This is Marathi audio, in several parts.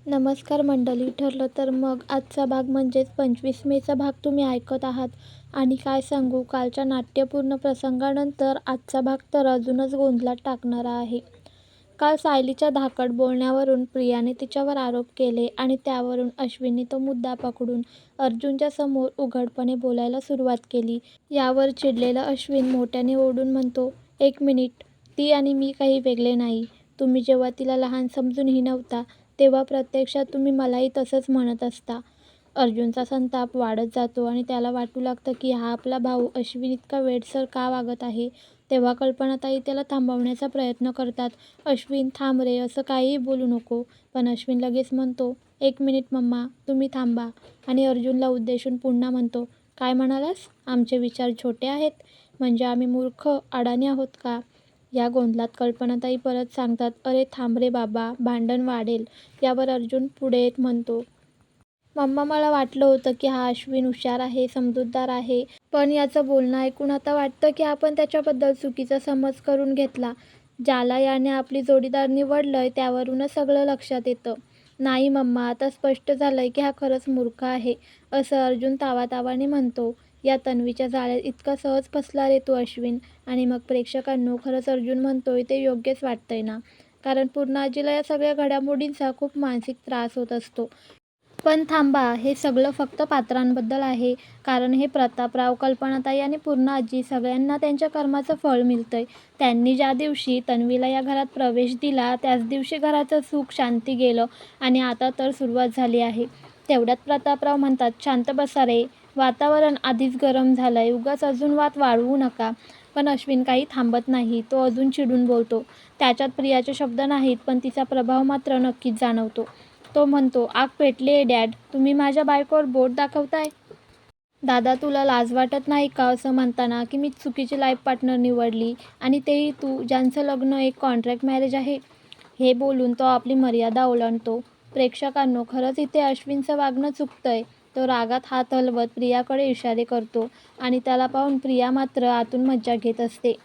नमस्कार मंडळी. ठरलं तर मग आजचा भाग म्हणजेच 25 मेचा भाग तुम्ही ऐकत आहात. आणि काय सांगू, कालच्या नाट्यपूर्ण प्रसंगानंतर आजचा भाग तर अजूनच गोंधळात टाकणारा आहे. काल सायलीच्या धाकट बोलण्यावरून प्रियाने तिच्यावर आरोप केले आणि त्यावरून अश्विनने तो मुद्दा पकडून अर्जुनच्या समोर उघडपणे बोलायला सुरुवात केली. यावर चिडलेला अश्विन मोठ्याने ओरडून म्हणतो, "एक मिनिट, ती आणि मी काही वेगळे नाही. तुम्ही जेव्हा तिला लहान समजूनही नव्हता, तेव्हा प्रत्यक्षात तुम्ही मलाही तसंच म्हणत असता." अर्जुनचा संताप वाढत जातो आणि त्याला वाटू लागतं की हा आपला भाऊ अश्विन इतका वेडसर का वागत आहे. तेव्हा कल्पनाताई त्याला थांबवण्याचा प्रयत्न करतात. "अश्विन, थांब रे, असं काहीही बोलू नको." पण अश्विन लगेच म्हणतो, "एक मिनिट मम्मा, तुम्ही थांबा." आणि अर्जुनला उद्देशून पुन्हा म्हणतो, "काय म्हणालास? आमचे विचार छोटे आहेत? म्हणजे आम्ही मूर्ख, अडाणी आहोत का?" या गोंधळात कल्पनाताई परत सांगतात, "अरे थांब रे बाबा, भांडण वाढेल." यावर अर्जुन पुढे म्हणतो, "मम्मा, मला वाटलं होतं की हा अश्विन हुशार आहे, समजूतदार आहे. पण याचं बोलणं ऐकून आता वाटतं की आपण त्याच्याबद्दल चुकीचा समज करून घेतला. ज्याला याने आपली जोडीदार निवडलंय त्यावरूनच सगळं लक्षात येतं." "नाही मम्मा, आता स्पष्ट झालंय की हा खरंच मूर्ख आहे." असं अर्जुन तावातावाने म्हणतो. "या तन्वीच्या जाळ्यात इतका सहज फसला रे तू अश्विन." आणि मग प्रेक्षकांनो, खरंच अर्जुन म्हणतोय ते योग्यच वाटतंय ना? कारण पूर्ण आजीला या सगळ्या घडामोडींचा खूप मानसिक त्रास होत असतो. पण थांबा, हे सगळं फक्त पात्रांबद्दल आहे. कारण हे प्रतापराव, कल्पनाताई आणि पूर्ण आजी सगळ्यांना त्यांच्या कर्माचं फळ मिळतंय. त्यांनी ज्या दिवशी तन्वीला या घरात प्रवेश दिला त्याच दिवशी घराचं सुख शांती गेलं आणि आता तर सुरुवात झाली आहे. तेवढ्यात प्रतापराव म्हणतात, "शांत बसा रे, वातावरण आधीच गरम झालंय, उगाच अजून वाद वाढवू नका." पण अश्विन काही थांबत नाही. तो अजून चिडून बोलतो. त्याच्यात प्रियाचे शब्द नाहीत, पण तिचा प्रभाव मात्र नक्कीच जाणवतो. तो म्हणतो, "आग पेटलीये डॅड, तुम्ही माझ्या बायकोवर बोट दाखवताय? दादा, तुला लाज वाटत नाही का असं म्हणताना की मी चुकीची लाईफ पार्टनर निवडली, आणि तेही तू, ज्यांचं लग्न एक कॉन्ट्रॅक्ट मॅरेज आहे." हे बोलून तो आपली मर्यादा ओलांडतो. प्रेक्षकांनो, खरंच इथे अश्विनचं वागणं चुकतंय. तो रागात हात हलवत प्रियाकडे इशारे करतो आणि त्याला पाहून प्रिया मात्र आतून मज्जा घेत असते.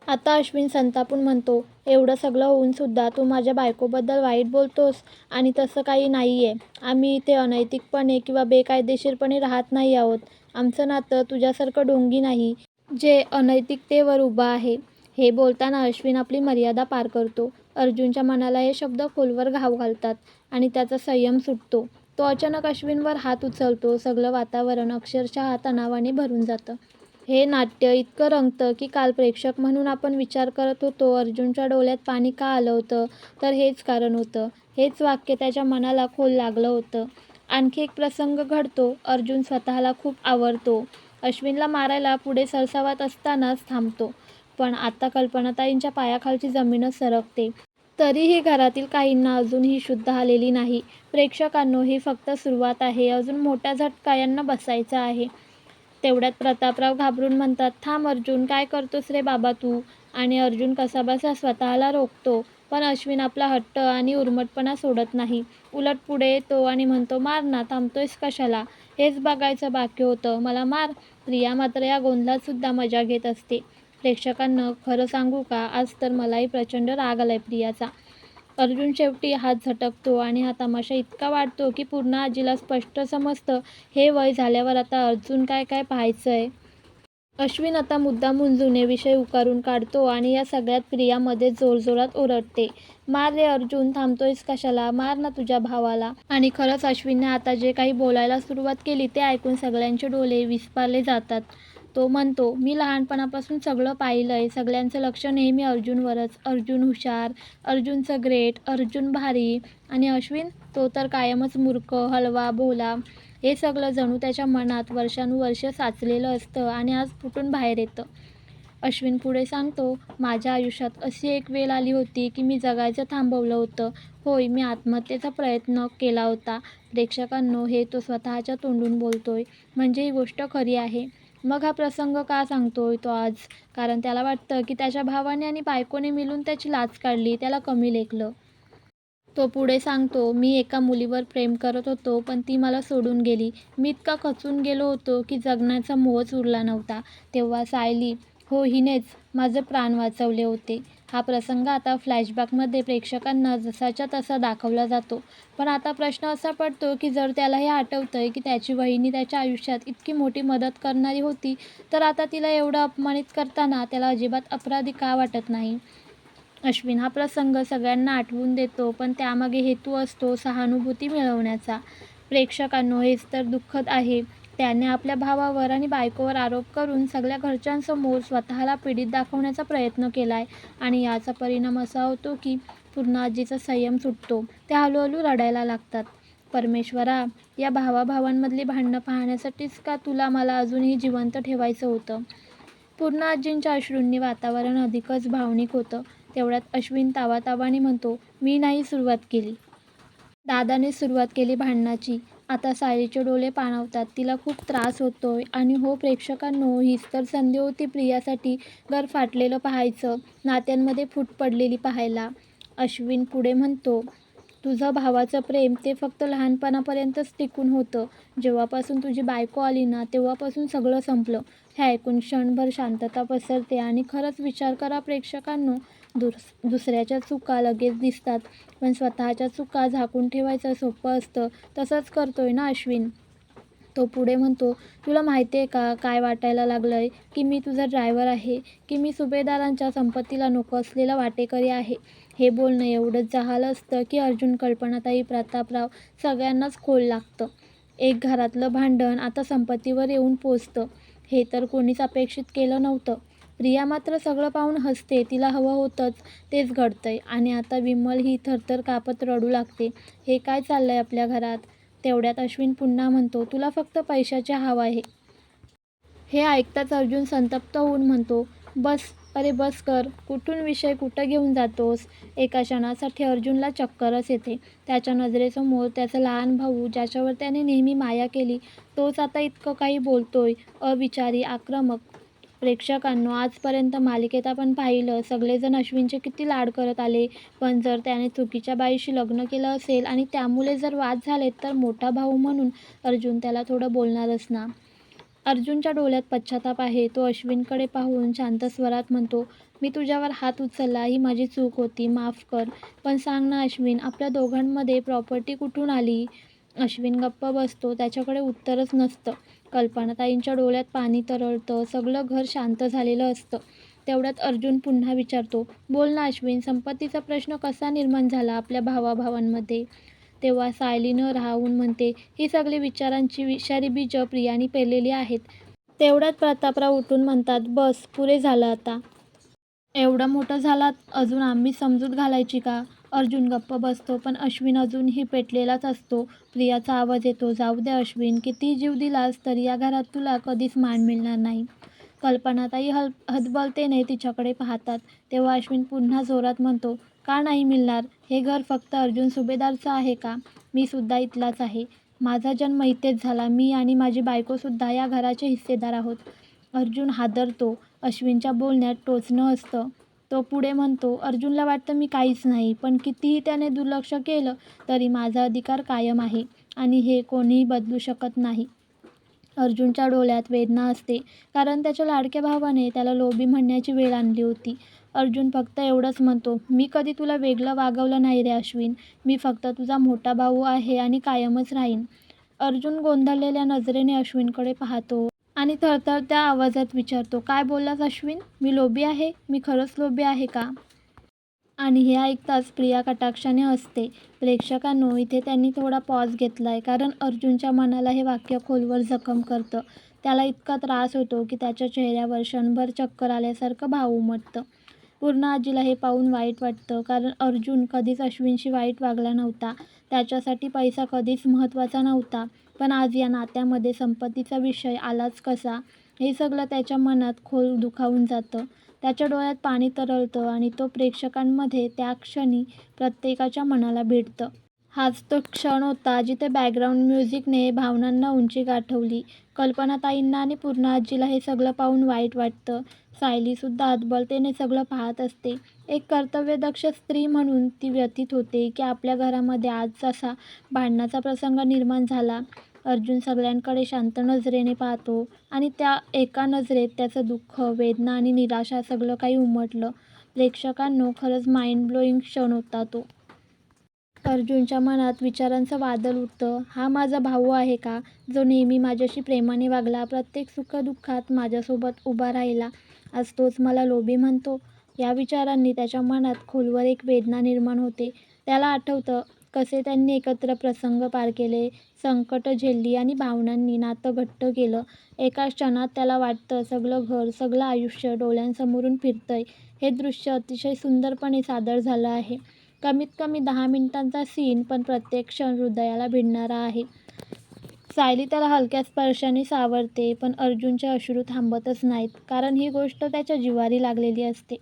आता अश्विन संतापून म्हणतो, "एवढं सगळं होऊन सुद्धा तू माझ्या बायकोबद्दल वाईट बोलतोस? आणि तसं काही नाहीये. आम्ही इथे अनैतिकपणे किंवा बेकायदेशीरपणे राहत नाही आहोत. आमचं नातं तुझ्यासारखं ढोंगी नाही, जे अनैतिकतेवर उभं आहे." हे बोलताना अश्विन आपली मर्यादा पार करतो. अर्जुनच्या मनाला हे शब्द खोलवर घाव घालतात आणि त्याचा संयम सुटतो. तो अचानक अश्विनवर हात उचलतो. सगळं वातावरण अक्षरशः तणावाने भरून जातं. हे नाट्य इतकं रंगतं की काल प्रेक्षक म्हणून आपण विचार करत होतो अर्जुनच्या डोळ्यात पाणी का आलं होतं, तर हेच कारण होतं. हेच वाक्य त्याच्या मनाला खोल लागलं होतं. आणखी एक प्रसंग घडतो. अर्जुन स्वतःला खूप आवरतो. अश्विनला मारायला पुढे सरसावत असतानाच थांबतो. पण आता कल्पनाताईंच्या पायाखालची जमीनच सरकते. तरीही घरातील काहींना अजूनही शुद्ध आलेली नाही. प्रेक्षकांनो, ही फक्त सुरुवात आहे. अजून मोठा झटका यांना बसायचा आहे. तेवढ्यात प्रतापराव घाबरून म्हणतात, "थांब अर्जुन, काय करतोस रे बाबा तू?" आणि अर्जुन कसाबसा स्वतःला रोखतो. पण अश्विन आपला हट्ट आणि उर्मटपणा सोडत नाही. उलट पुढे येतो आणि म्हणतो, "मार ना, थांबतोयस कशाला? हेच बघायचं बाकी होतं, मला मार." प्रिया मात्र या गोंधळात सुद्धा मजा घेत असते. प्रेक्षकांना खरं सांगू का, आज तर मलाही प्रचंड राग आलाय प्रियाचा. अर्जुन शेवटी हात झटकतो आणि हा तमाशा इतका वाढतो की पूर्ण आजीला स्पष्ट समजतं, हे वय झाल्यावर आता अजून काय काय पाहायचंय. अश्विन आता मुद्दामून जुने विषय उकरून काढतो आणि या सगळ्यात प्रिया मध्ये जोरजोरात ओरडते, "मार रे अर्जुन, थांबतोयस कशाला? मार ना तुझ्या भावाला." आणि खरंच अश्विनने आता जे काही बोलायला सुरुवात केली ते ऐकून सगळ्यांचे डोळे विस्फारले जातात. तो म्हणतो, "मी लहानपणापासून सगळं पाहिलंय. सगळ्यांचं लक्ष नेहमी अर्जुनवरच. अर्जुन हुशार, अर्जुनचं ग्रेट, अर्जुन भारी. आणि अश्विन, तो तर कायमच मूर्ख, हलवा, भोला." हे सगळं जणू त्याच्या मनात वर्षानुवर्षे साचलेलं असतं आणि आज फुटून बाहेर येतं. अश्विन पुढे सांगतो, "माझ्या आयुष्यात अशी एक वेळ आली होती की मी जगायचं थांबवलं होतं. होय, मी आत्महत्येचा प्रयत्न केला होता." प्रेक्षकांनो, हे तो स्वतःच्या तोंडून बोलतोय, म्हणजे ही गोष्ट खरी आहे. मग हा प्रसंग का सांगतोय तो आज? कारण त्याला वाटतं की त्याच्या भावाने आणि बायकोने मिळून त्याची लाज काढली, त्याला कमी लेखलं. तो पुढे सांगतो, "मी एका मुलीवर प्रेम करत होतो, पण ती मला सोडून गेली. मी इतका खचून गेलो होतो की जगण्याचा मोहच उरला नव्हता. तेव्हा सायली, हो हिनेच माझे प्राण वाचवले होते." हा प्रसंग आता फ्लॅशबॅकमध्ये प्रेक्षकांना जसाच्या तसा दाखवला जातो. पण आता प्रश्न असा पडतो की जर त्याला हे आठवतंय की त्याची वहिनी त्याच्या आयुष्यात इतकी मोठी मदत करणारी होती, तर आता तिला एवढं अपमानित करताना त्याला अजिबात अपराधी का वाटत नाही? अश्विन हा प्रसंग सगळ्यांना आठवून देतो, पण त्यामागे हेतू असतो सहानुभूती मिळवण्याचा. प्रेक्षकांनो, हेच तर दुःखद आहे. त्याने आपल्या भावावर आणि बायकोवर आरोप करून सगळ्या घरच्यांसमोर स्वतःला पीडित दाखवण्याचा प्रयत्न केलाय आणि याचा परिणाम असा होतो की पूर्ण आजीचा संयम सुटतो. त्या हळूहळू रडायला लागतात. परमेश्वरा, या भावाभावांमधली भांडणं पाहण्यासाठीच का तुला मला अजूनही जिवंत ठेवायचं होतं? पूर्ण आजींच्या अश्रूंनी वातावरण अधिकच भावनिक होतं. तेवढ्यात अश्विन तावातावाने म्हणतो, मी नाही सुरुवात केली. दादाने सुरुवात केली भांडणाची. आता सायलीचे डोळे पाणावतात. तिला खूप त्रास होतोय. आणि हो प्रेक्षकांनो, हीच तर संधी होती प्रियासाठी घर फाटलेलं पाहायचं, नात्यांमध्ये फूट पडलेली पाहायला. अश्विन पुढे म्हणतो, तुझं भावाचं प्रेम ते फक्त लहानपणापर्यंतच टिकून होतं. जेव्हापासून तुझी बायको आली ना, तेव्हापासून सगळं संपलं. हे ऐकून क्षणभर शांतता पसरते आणि खरंच विचार करा प्रेक्षकांनो, दुसऱ्याच्या चुका लगेच दिसतात, पण स्वतःच्या चुका झाकून ठेवायचं सोपं असतं. तसंच करतोय ना अश्विन? तो पुढे म्हणतो, तुला माहिती आहे का काय वाटायला लागलंय? की मी तुझा ड्रायव्हर आहे, की मी सुभेदारांच्या संपत्तीला नको असलेला वाटेकरी आहे. हे बोलणं एवढंच जहालं असतं की अर्जुन, कल्पनाताई, प्रतापराव सगळ्यांनाच खोल लागतं. एक घरातलं भांडण आता संपत्तीवर येऊन पोचतं, हे तर कोणीच अपेक्षित केलं नव्हतं. प्रिया मात्र सगळं पाहून हसते. तिला हवं होतंच तेच घडतंय. आणि आता विमल ही थरथर कापत रडू लागते. हे काय चाललंय आपल्या घरात? तेवढ्यात अश्विन पुन्हा म्हणतो, तुला फक्त पैशाची हवा आहे. हे ऐकताच अर्जुन संतप्त होऊन म्हणतो, बस, अरे बस कर. कुठून विषय कुठं घेऊन जातोस? एका क्षणासाठी अर्जुनला चक्करच येते. त्याच्या नजरेसमोर त्याचा लहान भाऊ, ज्याच्यावर त्याने नेहमी माया केली, तोच आता इतकं काही बोलतोय. अविचारी, आक्रमक. प्रेक्षकांनो, आजपर्यंत मालिकेत आपण पाहिलं सगळेजण अश्विनचे किती लाड करत आले. पण जर त्याने चुकीच्या बाईशी लग्न केलं असेल आणि त्यामुळे जर वाद झालेत, तर मोठा भाऊ म्हणून अर्जुन त्याला थोडं बोलणारच ना? अर्जुनच्या डोळ्यात पश्चाताप आहे. तो अश्विनकडे पाहून शांत स्वरात म्हणतो, मी तुझ्यावर हात उचलला, ही माझी चूक होती, माफ कर. पण सांग ना अश्विन, आपल्या दोघांमध्ये प्रॉपर्टी कुठून आली? अश्विन गप्प बसतो. त्याच्याकडे उत्तरच नसतं. कल्पनाताईंच्या डोळ्यात पाणी तरळतं. सगळं घर शांत झालेलं असतं. तेवढ्यात अर्जुन पुन्हा विचारतो, बोल ना अश्विन, संपत्तीचा प्रश्न कसा निर्माण झाला आपल्या भावाभावांमध्ये? तेव्हा सायली न राहवून म्हणते, ही सगळी विचारांची विषारी बीजं प्रियाने पेरलेली आहेत. तेवढ्यात प्रतापराव उठून म्हणतात, बस, पुरे झालं आता. एवढं मोठं झालात, अजून आम्ही समजूत घालायची का? अर्जुन गप्प बसतो, पण अश्विन अजूनही पेटलेलाच असतो. प्रियाचा आवाज येतो, जाऊ दे अश्विन, कितीही जीव दिलास तरी या घरात तुला कधीच मान मिळणार नाही. कल्पनाताई हतबलतेने तिच्याकडे पाहतात. तेव्हा अश्विन पुन्हा जोरात म्हणतो, का नाही मिळणार? हे घर फक्त अर्जुन सुभेदारचं आहे का? मी सुद्धा इथलाच आहे. माझा जन्म इथेच झाला. मी आणि माझी बायकोसुद्धा या घराचे हिस्सेदार आहोत. अर्जुन हादरतो. अश्विनच्या बोलण्यात टोचणं असतं. तो पुढे म्हणतो, अर्जुनला वाटतं मी काहीच नाही, पण कितीही त्याने दुर्लक्ष केलं तरी माझा अधिकार कायम आहे आणि हे कोणीही बदलू शकत नाही. अर्जुनच्या डोळ्यात वेदना असते, कारण त्याच्या लाडक्या भावाने त्याला लोभी म्हणण्याची वेळ आणली होती. अर्जुन फक्त एवढंच म्हणतो, मी कधी तुला वेगळं वागवलं नाही रे अश्विन. मी फक्त तुझा मोठा भाऊ आहे आणि कायमच राहीन. अर्जुन गोंधळलेल्या नजरेने अश्विनकडे पाहतो आणि थरथरत्या आवाजात विचारतो, काय बोललास अश्विन? मी लोभी आहे? मी खरंच लोभी आहे का? आणि हे ऐकताच प्रिया कटाक्षाने हसते. प्रेक्षकांनो, इथे त्यांनी थोडा पॉज घेतलाय, कारण अर्जुनच्या मनाला हे वाक्य खोलवर जखम करतं. त्याला इतका त्रास होतो की त्याच्या चेहऱ्यावर क्षणभर चक्कर आल्यासारखं भाव उमटतं. पूर्ण आजीला हे पाहून वाईट वाटतं, कारण अर्जुन कधीच अश्विनशी वाईट वागला नव्हता. त्याच्यासाठी पैसा कधीच महत्त्वाचा नव्हता. पण आज या नात्यामध्ये संपत्तीचा विषय आलाच कसा? हे सगळं त्याच्या मनात खोल दुखावून जातं. त्याच्या डोळ्यात पाणी तरळतं आणि तो प्रेक्षकांमध्ये त्या क्षणी प्रत्येकाच्या मनाला भिडतं. हाच तो क्षण होता जिथे बॅकग्राऊंड म्युझिकने भावनांना उंची गाठवली. कल्पनाताईंना आणि पूर्ण आजीला हे सगळं पाहून वाईट वाटतं. सायलीसुद्धा हतबलतेने सगळं पाहत असते. एक कर्तव्यदक्ष स्त्री म्हणून ती व्यथित होते की आपल्या घरामध्ये आज असा भांडणाचा प्रसंग निर्माण झाला. अर्जुन सगळ्यांकडे शांत नजरेने पाहतो आणि त्या एका नजरेत त्याचं दुःख, वेदना आणि निराशा सगळं काही उमटलं. प्रेक्षकांनो, खरंच माइंड ब्लोईंग क्षण होता तो. अर्जुनच्या मनात विचारांचं वादळ उठतं. हा माझा भाऊ आहे का, जो नेहमी माझ्याशी प्रेमाने वागला, प्रत्येक सुखदुःखात माझ्यासोबत उभा राहिला. आज तोच मला लोभी म्हणतो. या विचारांनी त्याच्या मनात खोलवर एक वेदना निर्माण होते. त्याला आठवतं कसे त्यांनी एकत्र प्रसंग पार केले, संकटं झेलली आणि भावनांनी नातं घट्ट केलं. एका क्षणात त्याला वाटतं सगळं घर, सगळं आयुष्य डोळ्यांसमोरून फिरतंय. हे दृश्य अतिशय सुंदरपणे सादर झालं आहे. कमीत कमी 10 मिनिटांचा सीन, पण प्रत्येक क्षण हृदयाला भिडणारा आहे. सायली त्याला हलक्या स्पर्शाने सावरते, पण अर्जुनचे अश्रू थांबतच नाहीत, कारण ही गोष्ट त्याच्या जिव्हारी लागलेली असते.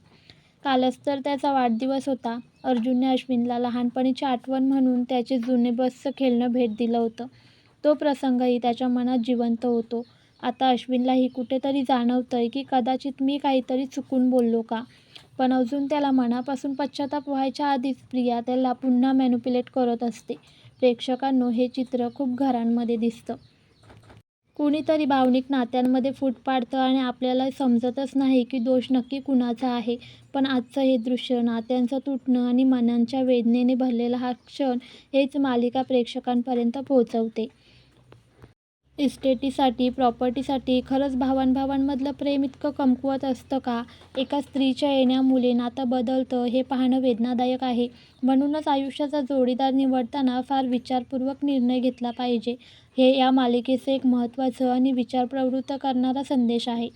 कालच तर त्याचा वाढदिवस होता. अर्जुनने अश्विनला लहानपणीची आठवण म्हणून त्याचे जुने बसचं खेळणं भेट दिलं होतं. तो प्रसंगही त्याच्या मनात जिवंत होतो. आता अश्विनलाही कुठेतरी जाणवतंय की कदाचित मी काहीतरी चुकून बोललो का, पण अजून त्याला मनापासून पश्चाताप व्हायच्या आधीच प्रिया त्याला पुन्हा मॅनिप्युलेट करत असते. प्रेक्षकांनो, हे चित्र खूप घरांमध्ये दिसतं. कुणीतरी भावनिक नात्यांमध्ये फूट पाडतं आणि आपल्याला समजतच नाही की दोष नक्की कुणाचा आहे. पण आजचं हे दृश्य, नात्यांचं तुटणं आणि मनांच्या वेदनेने भरलेला हा क्षण, हेच मालिका प्रेक्षकांपर्यंत पोहोचवते. इस्टेटीसाठी, प्रॉपर्टीसाठी खरंच भावांभावांमधलं प्रेम इतकं कमकुवत असतं का? एका स्त्रीच्या येण्यामुळे नातं बदलतं हे पाहणं वेदनादायक आहे. म्हणूनच आयुष्याचा जोडीदार निवडताना फार विचारपूर्वक निर्णय घेतला पाहिजे. हे या मालिकेचं एक महत्त्वाचं आणि विचार प्रवृत्त करणारा संदेश आहे.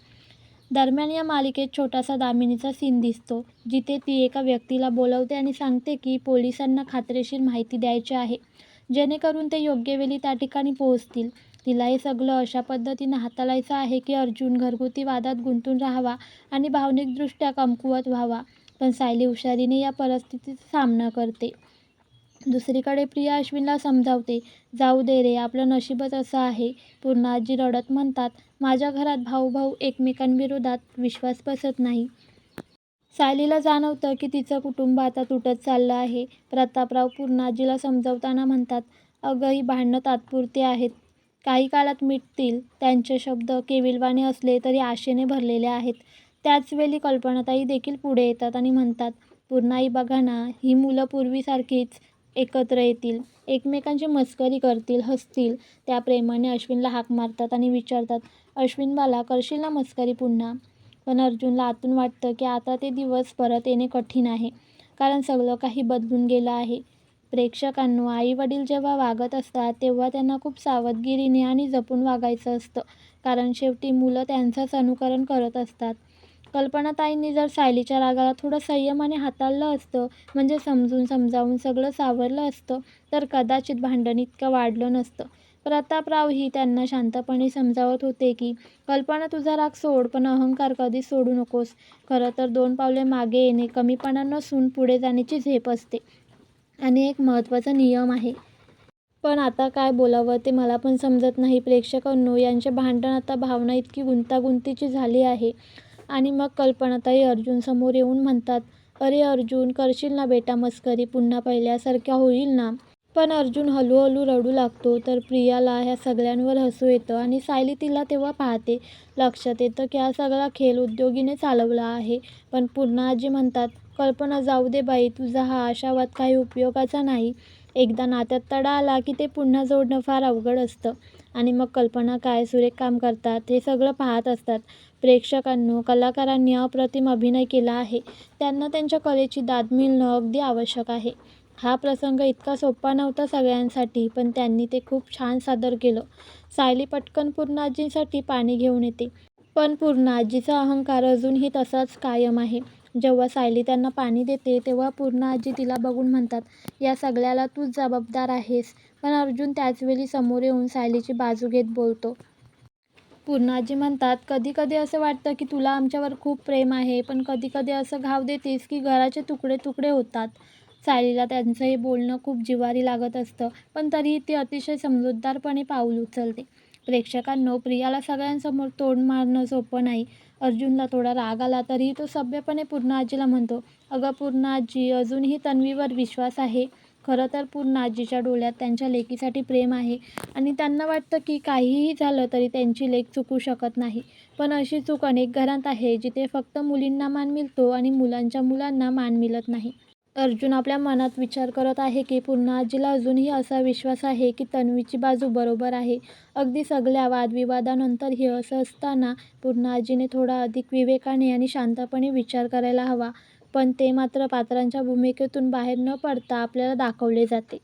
दरम्यान या मालिकेत छोटासा दामिनीचा सीन दिसतो, जिथे ती एका व्यक्तीला बोलवते आणि सांगते की पोलिसांना खात्रीशीर माहिती द्यायची आहे, जेणेकरून ते योग्य वेळी त्या ठिकाणी पोहोचतील. तिला हे सगळं अशा पद्धतीनं हाताळायचं आहे की अर्जुन घरगुती वादात गुंतून राहावा आणि भावनिकदृष्ट्या कमकुवत व्हावा. पण सायली हुशारीने या परिस्थितीचा सामना करते. दुसरीकडे प्रिया अश्विनला समजावते, जाऊ दे रे, आपलं नशीबच असं आहे. पूर्णाजी रडत म्हणतात, माझ्या घरात भाऊ एकमेकांविरोधात विश्वास बसत नाही. सायलीला जाणवतं की तिचं कुटुंब आता तुटत चाललं आहे. प्रतापराव पूर्णाजीला समजावताना म्हणतात, अगं, ही भांडणं तात्पुरती आहेत, काही काळात मिटतील. त्यांचे शब्द केविलवाणे असले तरी आशेने भरलेले आहेत. त्याचवेळी कल्पनाताई देखील पुढे येतात आणि म्हणतात, पूर्णाई, बघा ना, ही मुलं पूर्वीसारखीच एकत्र येतील, एकमेकांची मस्करी करतील, हसतील. त्या प्रेमाने अश्विनला हाक मारतात आणि विचारतात, अश्विन बाला, करशील ना मस्करी पुन्हा? पण अर्जुनला आतून वाटतं की आता ते दिवस परत येणे कठीण आहे, कारण सगळं काही बदलून गेलं आहे. प्रेक्षकांनो, आई-वडील जेव्हा वागत असतात तेव्हा त्यांना खूप सावधगिरीने आणि जपून वागायचं असतं, कारण शेवटी मुलं त्यांचंच अनुकरण करत असतात. कल्पनाताईंनी जर सायलीच्या रागाला थोडं संयमाने हाताळलं असतं, म्हणजे समजावून सगळं सावरलं असतं, तर कदाचित भांडण इतकं वाढलं नसतं. प्रतापरावही त्यांना शांतपणे समजावत होते की कल्पना, तुझा राग सोड, पण अहंकार कधीच सोडू नकोस. खरं तर 2 पावले मागे येणे कमीपणा नसून पुढे जाण्याची झेप असते आणि एक महत्त्वाचा नियम आहे. पण आता काय बोलावं ते मला पण समजत नाही. प्रेक्षकांनो, यांचे भांडण आता भावना इतकी गुंतागुंतीची झाली आहे. आणि मग कल्पनाताई अर्जुनसमोर येऊन म्हणतात, अरे अर्जुन, करशील ना बेटा मस्करी पुन्हा, पहिल्यासारख्या होईल ना? पण अर्जुन हळूहळू रडू लागतो. तर प्रियाला ह्या सगळ्यांवर हसू येतं आणि सायली तिला तेव्हा पाहते. लक्षात येतं की हा सगळा खेळ उद्योगीने चालवला आहे. पण पूर्णाजी म्हणतात, कल्पना, जाऊ दे बाई, तुझा हा आशावाद काही उपयोगाचा नाही. एकदा नात्यात तडा आला की ते पुन्हा जोडणं फार अवघड असतं. आणि मग कल्पना काय सुरेख काम करतात, हे सगळं पाहत असतात. प्रेक्षकांनो, कलाकारांनी अप्रतिम अभिनय केला आहे. त्यांना त्यांच्या कलेची दाद मिळणं अगदी आवश्यक आहे. हा प्रसंग इतका सोपा नव्हता सगळ्यांसाठी, पण त्यांनी ते खूप छान सादर केलं. सायली पटकन पूर्णाजींसाठी पाणी घेऊन येते, पण पूर्णाजीचा अहंकार अजूनही तसाच कायम आहे. जेव्हा सायली त्यांना पाणी देते तेव्हा पूर्णाजी तिला बघून म्हणतात, या सगळ्याला तूच जबाबदार आहेस. पण अर्जुन त्याचवेळी समोर येऊन सायलीची बाजू घेत बोलतो. पूर्णाजी म्हणतात, कधी कधी असं वाटतं की तुला आमच्यावर खूप प्रेम आहे, पण कधी कधी असं घाव देतेस की घराचे तुकडे तुकडे होतात. सायलीला त्यांचं हे बोलणं खूप जिव्हारी लागत असतं, पण तरीही ती अतिशय समजूतदारपणे पाऊल उचलते. प्रेक्षकांनो, प्रियाला सगळ्यांसमोर तोंड मारणं सोपं नाही. अर्जुनला थोडा राग आला तरीही तो सभ्यपणे पूर्णाजीला म्हणतो, अगं पूर्णाजी, अजूनही तन्वीवर विश्वास आहे. खरं तर पूर्ण आजीच्या डोळ्यात त्यांच्या लेकीसाठी प्रेम आहे आणि त्यांना वाटतं की काहीही झालं तरी त्यांची लेक चुकू शकत नाही. पण अशी चूक अनेक घरात आहे जिथे फक्त मुलींना मान मिळतो आणि मुलांच्या मुलांना मान मिळत नाही. अर्जुन आपल्या मनात विचार करत आहे की पूर्ण आजीला अजूनही असा विश्वास आहे की तन्वीची बाजू बरोबर आहे. अगदी सगळ्या वादविवादानंतरही असं असताना पूर्ण आजीने थोडा अधिक विवेकाने आणि शांतपणे विचार करायला हवा. पण ते मात्र पात्रांच्या भूमिकेतून बाहेर न पडता आपल्याला दाखवले जाते.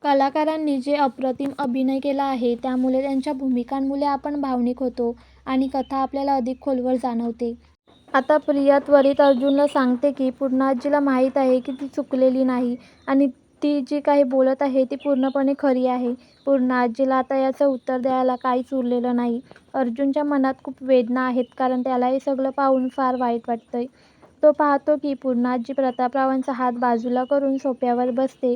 कलाकारांनी जे अप्रतिम अभिनय केला आहे त्यामुळे त्यांच्या भूमिकांमुळे आपण भावनिक होतो आणि कथा आपल्याला अधिक खोलवर जाणवते. आता प्रिया त्वरित अर्जुनला सांगते की पूर्ण आजीला माहीत आहे की ती चुकलेली नाही आणि ती जी काही बोलत आहे ती पूर्णपणे खरी आहे. पूर्ण आजीला आता याचं उत्तर द्यायला काहीच उरलेलं नाही. अर्जुनच्या मनात खूप वेदना आहेत कारण त्याला हे सगळं पाहून फार वाईट वाटतंय. तो पाहतो की पूर्ण आजी प्रतापरावांचा हात बाजूला करून सोफ्यावर बसते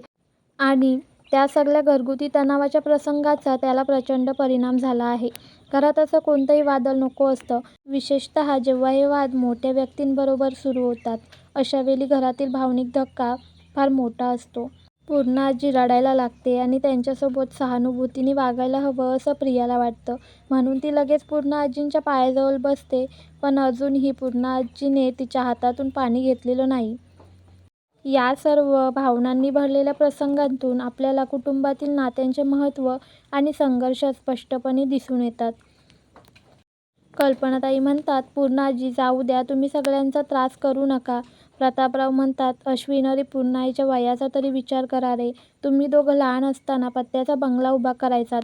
आणि त्या सगळ्या घरगुती तणावाच्या प्रसंगाचा त्याला प्रचंड परिणाम झाला आहे. घरात असं कोणतंही वादळ नको असतं, विशेषतः जेव्हा हे वाद मोठ्या व्यक्तींबरोबर सुरू होतात. अशावेळी घरातील भावनिक धक्का फार मोठा असतो. पूर्ण आजी रडायला लागते आणि त्यांच्यासोबत सहानुभूतीने वागायला हवं असं प्रियाला वाटतं. म्हणून ती लगेच पूर्ण आजींच्या पायाजवळ बसते. पण अजूनही पूर्ण आजीने तिच्या हातातून पाणी घेतलेलं नाही. या सर्व भावनांनी भरलेल्या प्रसंगातून आपल्याला कुटुंबातील नात्यांचे महत्त्व आणि संघर्ष स्पष्टपणे दिसून येतात. कल्पनाताई म्हणतात, पूर्ण आजी जाऊ द्या, तुम्ही सगळ्यांचा त्रास करू नका. प्रतापराव म्हणतात, अश्विन अरे पूर्ण आईच्या वयाचा तरी विचार करा रे. तुम्ही दोघं लहान असताना पत्त्याचा बंगला उभा करायचात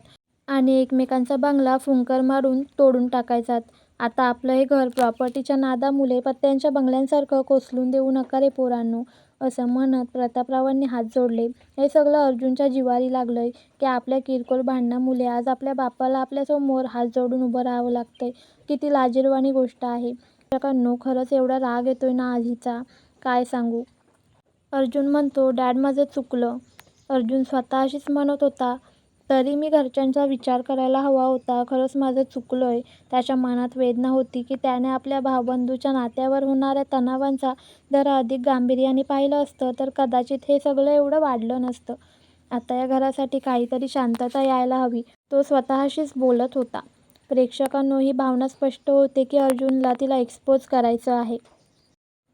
आणि एकमेकांचा बंगला फुंकर मारून तोडून टाकायचात. आता आपलं हे घर प्रॉपर्टीच्या नादामुळे पत्त्यांच्या बंगल्यांसारखं कोसळून देऊ नका रे पोरांनो. असं म्हणत प्रतापरावांनी हात जोडले. हे सगळं अर्जुनच्या जिव्हारी लागलंय की आपल्या किरकोळ भांडणामुळे आज आपल्या बापाला आपल्यासमोर हात जोडून उभं राहावं लागतंय. किती लाजिरवाणी गोष्ट आहे. प्रेक्षकांनो, खरंच एवढा राग येतोय ना आजीचा, काय सांगू. अर्जुन म्हणतो, डॅड माझं चुकलं. अर्जुन स्वतःशीच म्हणत होता, तरी मी घरच्यांचा विचार करायला हवा होता. खरंच माझं चुकलंय. त्याच्या मनात वेदना होती की त्याने आपल्या भावबंधूच्या नात्यावर होणाऱ्या तणावांचा जरा अधिक गांभीर्याने पाहिलं असतं तर कदाचित हे सगळं एवढं वाढलं नसतं. आता या घरासाठी काहीतरी शांतता यायला हवी, तो स्वतःशीच बोलत होता. प्रेक्षकांनो, ही भावना स्पष्ट होते की अर्जुनला तिला एक्सपोज करायचं आहे.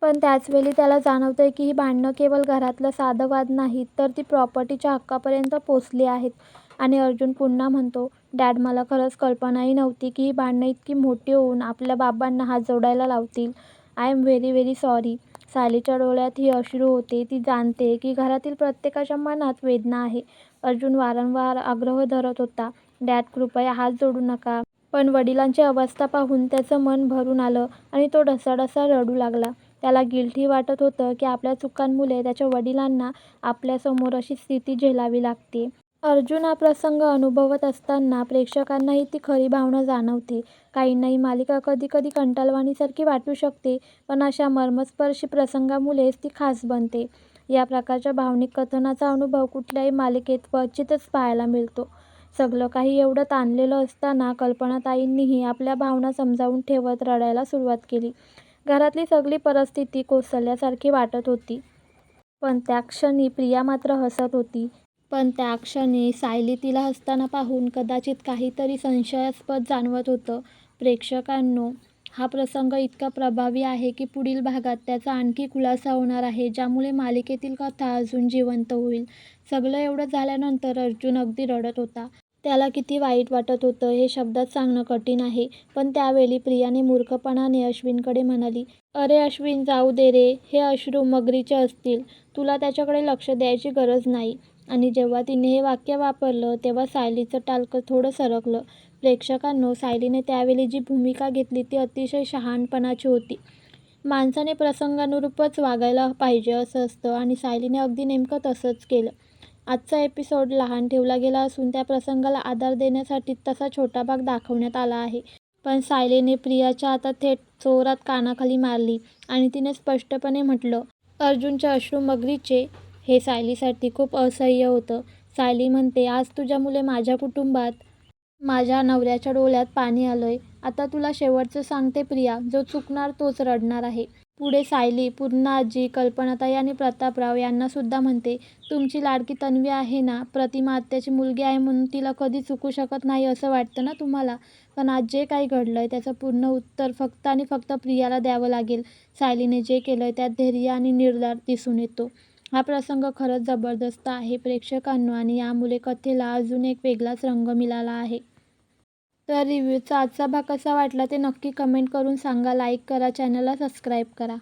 पण त्याचवेळी त्याला जाणवतंय की ही भांडणं केवळ घरातलं साधं वाद नाहीत, तर ती प्रॉपर्टीच्या हक्कापर्यंत पोचली आहेत. आणि अर्जुन पुन्हा म्हणतो, डॅड मला खरंच कल्पनाही नव्हती की ही भांडणं इतकी मोठी होऊन आपल्या बाबांना हात जोडायला लावतील. I am very very sorry. सायलीच्या डोळ्यातही अश्रू होते. ती जाणते की घरातील प्रत्येकाच्या मनात वेदना आहे. अर्जुन वारंवार आग्रह धरत होता, डॅड कृपया हात जोडू नका. पण वडिलांची अवस्था पाहून त्याचं मन भरून आलं आणि तो ढसाढसा रडू लागला. त्याला गिल्टही वाटत होतं की आपल्या चुकांमुळे त्याच्या वडिलांना आपल्यासमोर अशी स्थिती झेलावी लागते. अर्जुन हा प्रसंग अनुभवत असताना प्रेक्षकांनाही ती खरी भावना जाणवते. काहींना ही मालिका कधी कधी कंटाळवाणीसारखी वाटू शकते, पण अशा मर्मस्पर्शी प्रसंगामुळेच ती खास बनते. या प्रकारच्या भावनिक कथनाचा अनुभव कुठल्याही मालिकेत क्वचितच पाहायला मिळतो. सगळं काही एवढं ताणलेलं असताना कल्पनाताईंनीही आपल्या भावना समजावून ठेवत रडायला सुरुवात केली. घरातली सगळी परिस्थिती कोसळल्यासारखी वाटत होती. पण त्या क्षणी प्रिया मात्र हसत होती. पण त्या क्षणी सायली तिला हसताना पाहून कदाचित काहीतरी संशयास्पद जाणवत होतं. प्रेक्षकांनो, हा प्रसंग इतका प्रभावी आहे की पुढील भागात त्याचा आणखी खुलासा होणार आहे, ज्यामुळे मालिकेतील कथा अजून जिवंत होईल. सगळं एवढं झाल्यानंतर अर्जुन अगदी रडत होता. त्याला किती वाईट वाटत होतं हे शब्दात सांगणं कठीण आहे. पण त्यावेळी प्रियाने मूर्खपणाने अश्विनकडे म्हणाली, अरे अश्विन, जाऊ दे रे, हे अश्रू मगरीचे असतील. तुला त्याच्याकडे लक्ष द्यायची गरज नाही. आणि जेव्हा तिने हे वाक्य वापरलं तेव्हा सायलीचं टालकं थोडं सरकलं. प्रेक्षकांनो, सायलीने त्यावेळी जी भूमिका घेतली ती अतिशय शहाणपणाची होती. माणसाने प्रसंगानुरूपच वागायला पाहिजे असं असतं आणि सायलीने अगदी नेमकं तसंच केलं. आजचा एपिसोड लहान ठेवला गेला असून त्या प्रसंगाला आधार देण्यासाठी तसा छोटा भाग दाखवण्यात आला आहे. पण सायलीने प्रियाच्या हातात थेट जोरात कानाखाली मारली आणि तिने स्पष्टपणे म्हटलं, अर्जुनचे अश्रू मगरीचे. हे सायलीसाठी खूप असह्य होतं. सायली म्हणते, आज तुझ्यामुळे माझ्या कुटुंबात, माझ्या नवऱ्याच्या डोळ्यात पाणी आलंय. आता तुला शेवटचं सांगते प्रिया, जो चुकणार तोच रडणार आहे. पुढे सायली पूर्ण आजी, कल्पनाताई आणि प्रतापराव यांनासुद्धा म्हणते, तुमची लाडकी तन्वी आहे ना, प्रतिमा आत्याची मुलगी आहे म्हणून तिला कधी चुकू शकत नाही असं वाटतं ना तुम्हाला? पण आज जे काही घडलंय त्याचं पूर्ण उत्तर फक्त आणि फक्त प्रियाला द्यावं लागेल. सायलीने जे केलंय त्यात धैर्य आणि निर्धार दिसून येतो. हा प्रसंग खरंच जबरदस्त आहे प्रेक्षकांनो, आणि यामुळे कथेला अजून एक वेगळाच रंग मिळाला आहे. तर रिव्ह्यूचा आजचा भाग कसा वाटला ते नक्की कमेंट करून सांगा. लाईक करा, चॅनलला सबस्क्राईब करा.